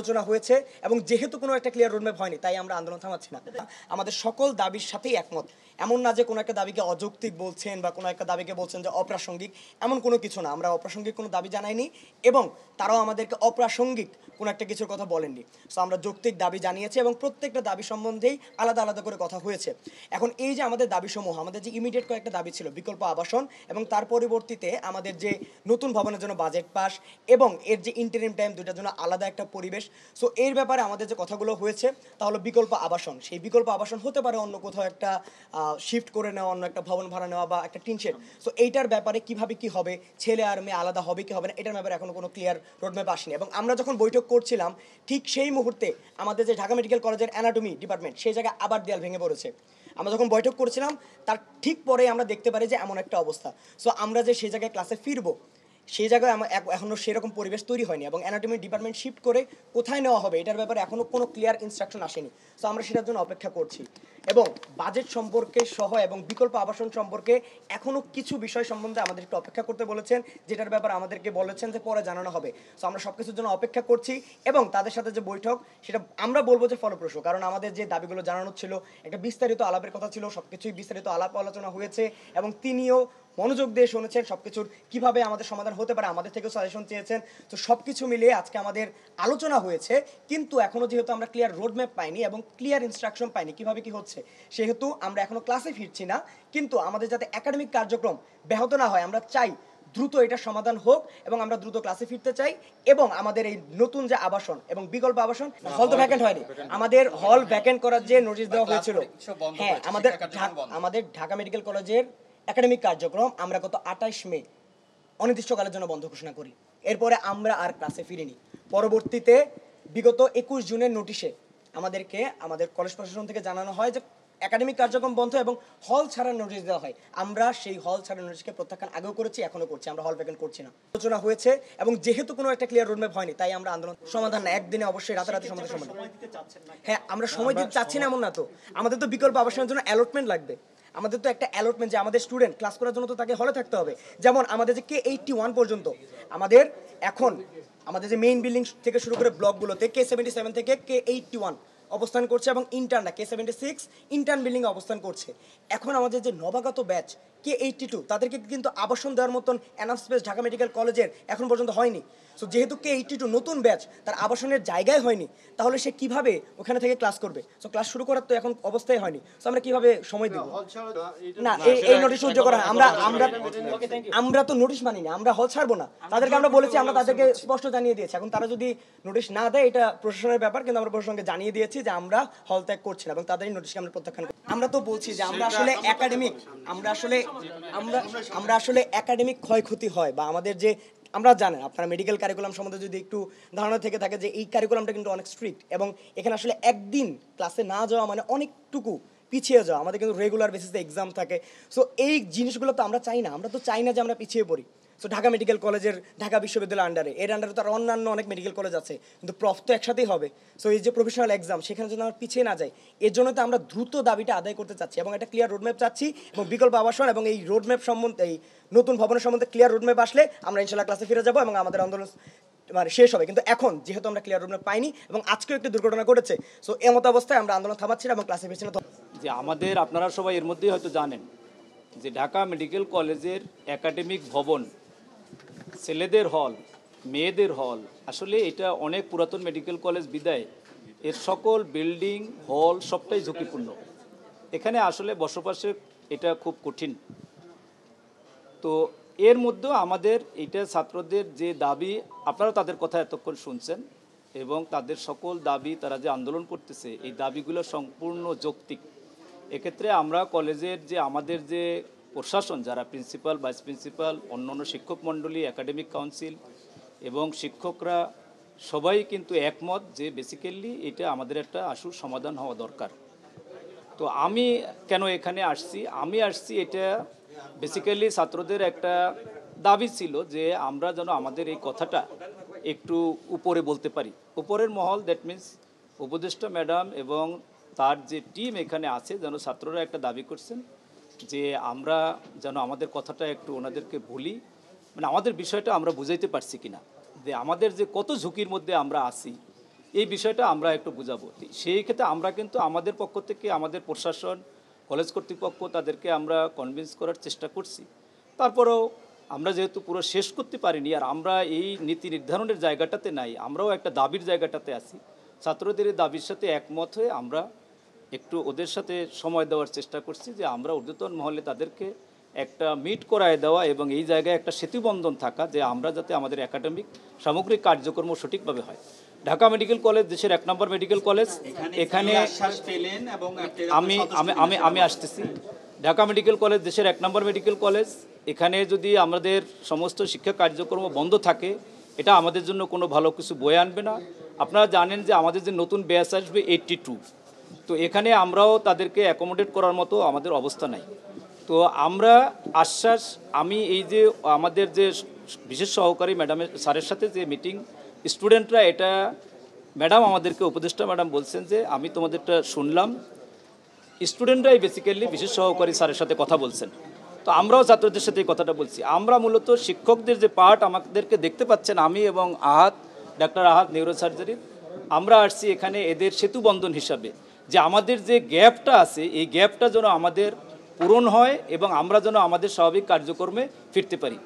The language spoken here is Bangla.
আলোচনা হয়েছে এবং যেহেতু কোনো একটা ক্লিয়ার রোডম্যাপ হয়নি তাই আমরা আন্দোলন থামাচ্ছি না। আমাদের সকল দাবির সাথেই একমত। এমন না যে কোনো একটা দাবিকে অযৌক্তিক বলছেন বা কোনো একটা দাবিকে বলছেন যে অপ্রাসঙ্গিক, এমন কোনো কিছু না। আমরা অপ্রাসঙ্গিক কোনো দাবি জানাইনি এবং তারাও আমাদেরকে অপ্রাসঙ্গিক কোনো একটা কিছুর কথা বলেননি। সো আমরা যৌক্তিক দাবি জানিয়েছি এবং প্রত্যেকটা দাবি সম্বন্ধেই আলাদা আলাদা করে কথা হয়েছে। এখন এই যে আমাদের দাবিসমূহ, আমাদের যে ইমিডিয়েট কয়েকটা দাবি ছিল, বিকল্প আবাসন এবং তার পরিবর্তিতে আমাদের যে নতুন ভবনের জন্য বাজেট পাস এবং এর যে ইন্টারিম টাইম, দুইটার জন্য আলাদা একটা পরিবেশ। সো এর ব্যাপারে আমাদের যে কথাগুলো হয়েছে তাহলে বিকল্প আবাসন, সেই বিকল্প আবাসন হতে পারে অন্য কোথাও একটা শিফট করে নেওয়া, অন্য একটা ভবন ভাড়া নেওয়া বা একটা টিন শেড। সো এইটার ব্যাপারে কিভাবে কি হবে, ছেলে আর মেয়ে আলাদা হবে কি হবে না, এটার ব্যাপারে এখনো কোনো ক্লিয়ার রোডম্যাপ আসেনি। এবং আমরা যখন বৈঠক করছিলাম ঠিক সেই মুহূর্তে আমাদের যে ঢাকা মেডিকেল কলেজের অ্যানাটমি ডিপার্টমেন্ট সেই জায়গায় আবার দেয়াল ভেঙে পড়েছে। আমরা যখন বৈঠক করছিলাম তার ঠিক পরে আমরা দেখতে পারি যে এমন একটা অবস্থা। সো আমরা যে সেই জায়গায় ক্লাসে ফিরবো সেই জায়গায় এখনও সেরকম পরিবেশ তৈরি হয়নি এবং অ্যানাটমি ডিপার্টমেন্ট শিফট করে কোথায় নেওয়া হবে এটার ব্যাপারে এখনও কোনো ক্লিয়ার ইনস্ট্রাকশন আসেনি। সো আমরা সেটার জন্য অপেক্ষা করছি এবং বাজেট সম্পর্কে সহ এবং বিকল্প আবাসন সম্পর্কে এখনও কিছু বিষয় সম্বন্ধে আমাদের একটু অপেক্ষা করতে বলেছেন, যেটার ব্যাপারে আমাদেরকে বলেছেন যে পরে জানানো হবে। সো আমরা সব কিছুর জন্য অপেক্ষা করছি এবং তাদের সাথে যে বৈঠক সেটা আমরা বলবো যে ফলপ্রসূ, কারণ আমাদের যে দাবিগুলো জানানো ছিল একটা বিস্তারিত আলাপের কথা ছিল, সব কিছুই বিস্তারিত আলাপ আলোচনা হয়েছে এবং তিনিও মনোযোগ দিয়ে শুনেছেন সব কিছুর কীভাবে আমাদের সমাধান হতে পারে, আমাদের থেকেও সাজেশন চেয়েছেন। তো সব কিছু মিলিয়ে আজকে আমাদের আলোচনা হয়েছে, কিন্তু এখনও যেহেতু আমরা ক্লিয়ার রোডম্যাপ পাইনি এবং ক্লিয়ার ইনস্ট্রাকশন পাইনি কীভাবে কী হচ্ছে, সেহেতু আমরা এখনও ক্লাসে ফিরছি না। কিন্তু আমাদের যাতে একাডেমিক কার্যক্রম ব্যাহত না হয়, আমরা চাই দ্রুত এটার সমাধান হোক এবং আমরা দ্রুত ক্লাসে ফিরতে চাই এবং আমাদের এই নতুন যে আবাসন এবং বিকল্প আবাসন, হল তো ভ্যাকেন্ট হয়নি, আমাদের হল ভ্যাকেন্ট করার যে নোটিশ দেওয়া হয়েছিল, হ্যাঁ আমাদের ঢাকা মেডিকেল কলেজের একাডেমিক কার্যক্রম আমরা গত 28 মে অনির্দিষ্টকালের জন্য বন্ধ ঘোষণা করি। এরপরে আমরা আর ক্লাসে ফিরিনি। পরবর্তীতে বিগত 21 জুনের নোটিশে আমাদেরকে আমাদের কলেজ প্রশাসন থেকে জানানো হয় যে একাডেমিক কার্যক্রম বন্ধ এবং হল ছাড়ার নোটিশ দেওয়া হয়। আমরা সেই হল ছাড়ার নোটিশকে প্রত্যাখ্যান আগেও করেছি, এখনো করছি, আমরা হল ভ্যাকেন্ট করছি না। আলোচনা হয়েছে এবং যেহেতু কোনো একটা ক্লিয়ার রোডম্যাপ হয়নি তাই আমরা আন্দোলন সমাধান না, একদিনে অবশ্যই রাতারাতি সমাধান। হ্যাঁ, আমরা সময় দিতে চাচ্ছি না এমন না, তো আমাদের তো বিকল্প আবাসনের জন্য অ্যালটমেন্ট লাগবে। আমাদের তো একটা অ্যালটমেন্ট যে আমাদের স্টুডেন্ট ক্লাস করার জন্য তো তাকে হলে থাকতে হবে। যেমন আমাদের যে K81 পর্যন্ত, আমাদের এখন আমাদের যে মেইন বিল্ডিং থেকে শুরু করে ব্লকগুলোতে K77 থেকে K81 অবস্থান করছে এবং ইন্টার্নরা K76 ইন্টার্ন বিল্ডিংয়ে অবস্থান করছে। এখন আমাদের যে নবাগত ব্যাচ K82 তাদেরকে কিন্তু আবাসন দেওয়ার মতন এনাফ স্পেস ঢাকা মেডিকেল কলেজের এখন পর্যন্ত হয়নি। সো যেহেতু K82 নতুন ব্যাচ, তার আবাসনের জায়গায় হয়নি, তাহলে সে কিভাবে ওখানে থেকে ক্লাস করবে? সো ক্লাস শুরু করার তো এখন অবস্থায় হয়নি। সো আমরা কিভাবে সময় দেব? না, এই নোটিশ সহ্য করা আমরা তো নোটিশ মানি না, আমরা হল ছাড়বো না। তাদেরকে আমরা বলেছি, আমরা তাদেরকে স্পষ্ট জানিয়ে দিয়েছি। এখন তারা যদি নোটিশ না দেয় এটা প্রশাসনের ব্যাপার, কিন্তু আমরা প্রশাসনকে জানিয়ে দিয়েছি যে আমরা হল ত্যাগ করছি না এবং তাদের নোটিশকে আমরা প্রত্যাখ্যান করি। আমরা তো বলছি যে আমরা আসলে একাডেমিক, আমরা আসলে একাডেমিক ক্ষয়ক্ষতি হয় বা আমাদের যে, আমরা জানেন আপনারা মেডিকেল কারিকুলাম সম্বন্ধে যদি একটু ধারণা থেকে থাকে যে এই কারিকুলামটা কিন্তু অনেক স্ট্রিক্ট এবং এখানে আসলে একদিন ক্লাসে না যাওয়া মানে অনেকটুকু পিছিয়ে যাওয়া। আমাদের কিন্তু রেগুলার বেসিসে এক্সাম থাকে। সো এই জিনিসগুলো তো আমরা চাই না, আমরা তো চাই না যে আমরা পিছিয়ে পড়ি। সো ঢাকা মেডিকেল কলেজের ঢাকা বিশ্ববিদ্যালয়ের আন্ডারে, এর আন্ডারে তো আর অন্যান্য অনেক মেডিকেল কলেজ আছে, কিন্তু প্রফ তো একসাথেই হবে। সো এই যে প্রফেশনাল এক্সাম, সেখানে যেন আমরা পিছিয়ে না যাই, এর জন্য তো আমরা দ্রুত দাবিটা আদায় করতে চাচ্ছি এবং একটা ক্লিয়ার রোডম্যাপ চাচ্ছি এবং বিকল্প আবাসন এবং এই রোডম্যাপ সম্বন্ধে, এই নতুন ভবনের সম্বন্ধে ক্লিয়ার রোডম্যাপ আসলে আমরা ইনশাল্লাহ ক্লাসে ফিরে যাবো এবং আমাদের আন্দোলন মানে শেষ হবে। কিন্তু এখন যেহেতু আমরা ক্লিয়ার রোডম্যাপ পাইনি এবং আজকেও একটি দুর্ঘটনা ঘটেছে, সো এমত অবস্থায় আমরা আন্দোলন থামাচ্ছি না এবং ক্লাসে ফিরছি না। যে আমাদের, আপনারা সবাই এর মধ্যেই হয়তো জানেন যে ঢাকা মেডিকেল কলেজের একাডেমিক ভবন, ছেলেদের হল, মেয়েদের হল, আসলে এটা অনেক পুরাতন মেডিকেল কলেজ বিদায় এর সকল বিল্ডিং হল সবটাই ঝুঁকিপূর্ণ। এখানে আসলে বসবাসে এটা খুব কঠিন। তো এর মধ্যেও আমাদের এটা ছাত্রদের যে দাবি, আপনারা তাদের কথা এতক্ষণ শুনছেন এবং তাদের সকল দাবি, তারা যে আন্দোলন করতেছে এই দাবিগুলো সম্পূর্ণ যৌক্তিক। এক্ষেত্রে আমরা কলেজের যে আমাদের যে প্রশাসন, যারা প্রিন্সিপাল, ভাইস প্রিন্সিপাল, অন্যান্য শিক্ষক মণ্ডলী, একাডেমিক কাউন্সিল এবং শিক্ষকরা সবাই কিন্তু একমত যে বেসিক্যালি এটা আমাদের একটা আশু সমাধান হওয়া দরকার। তো আমি কেন এখানে আসছি? আমি আসছি এটা বেসিক্যালি ছাত্রদের একটা দাবি ছিল যে আমরা যেন আমাদের এই কথাটা একটু উপরে বলতে পারি। উপরের মহল, দ্যাট মিনস উপদেষ্টা ম্যাডাম এবং তার যে টিম এখানে আছে, যেন ছাত্ররা একটা দাবি করছেন যে আমরা যেন আমাদের কথাটা একটু ওনাদেরকে বলি, মানে আমাদের বিষয়টা আমরা বুঝাইতে পারছি কিনা, যে আমাদের যে কত ঝুঁকির মধ্যে আমরা আছি এই বিষয়টা আমরা একটু বুঝাবো। সেই ক্ষেত্রে আমরা কিন্তু আমাদের পক্ষ থেকে আমাদের প্রশাসন, কলেজ কর্তৃপক্ষ তাদেরকে আমরা কনভিন্স করার চেষ্টা করছি। তারপরেও আমরা যেহেতু পুরো শেষ করতে পারিনি, আর আমরা এই নীতি নির্ধারণের জায়গাটাতে নাই, আমরাও একটা দাবির জায়গাটাতে আছি। ছাত্রদের এই দাবির সাথে একমত হয়ে আমরা একটু ওদের সাথে সময় দেওয়ার চেষ্টা করছি, যে আমরা ঊর্ধ্বতন মহলে তাদেরকে একটা মিট করায় দেওয়া এবং এই জায়গায় একটা সেতুবন্ধন থাকা, যে আমরা যাতে আমাদের একাডেমিক সামগ্রিক কার্যক্রম সঠিকভাবে হয়। ঢাকা মেডিকেল কলেজ দেশের 1 নম্বর মেডিকেল কলেজ। এখানে আমি আমি আমি আমি আসতেছি। ঢাকা মেডিকেল কলেজ দেশের 1 নম্বর মেডিকেল কলেজ। এখানে যদি আমাদের সমস্ত শিক্ষা কার্যক্রম বন্ধ থাকে, এটা আমাদের জন্য কোনো ভালো কিছু বয়ে আনবে না। আপনারা জানেন যে আমাদের যে নতুন ব্যাচ আসবে 82, তো এখানে আমরাও তাদেরকে অ্যাকোমোডেট করার মতো আমাদের অবস্থা নাই। তো আমরা আশ্বাস, আমি এই যে আমাদের যে বিশেষ সহকারী ম্যাডামের স্যারের সাথে যে মিটিং, স্টুডেন্টরা এটা, ম্যাডাম আমাদেরকে, উপদেষ্টা ম্যাডাম বলছেন যে আমি তোমাদেরটা শুনলাম, স্টুডেন্টরাই বেসিক্যালি বিশেষ সহকারী স্যারের সাথে কথা বলছেন। তো আমরাও ছাত্রদের সাথে এই কথাটা বলছি। আমরা মূলত শিক্ষকদের যে পার্ট আমাদেরকে দেখতে পাচ্ছেন, আমি এবং আহাত, ডাক্তার আহাত নিউরোসার্জারি, আমরা আসছি এখানে এদের সেতুবন্ধন হিসাবে, যে আমাদের যে গ্যাপটা আছে এই গ্যাপটা যেন আমাদের পূরণ হয় এবং আমরা যেন আমাদের স্বাভাবিক কার্যক্রমে ফিরতে পারি।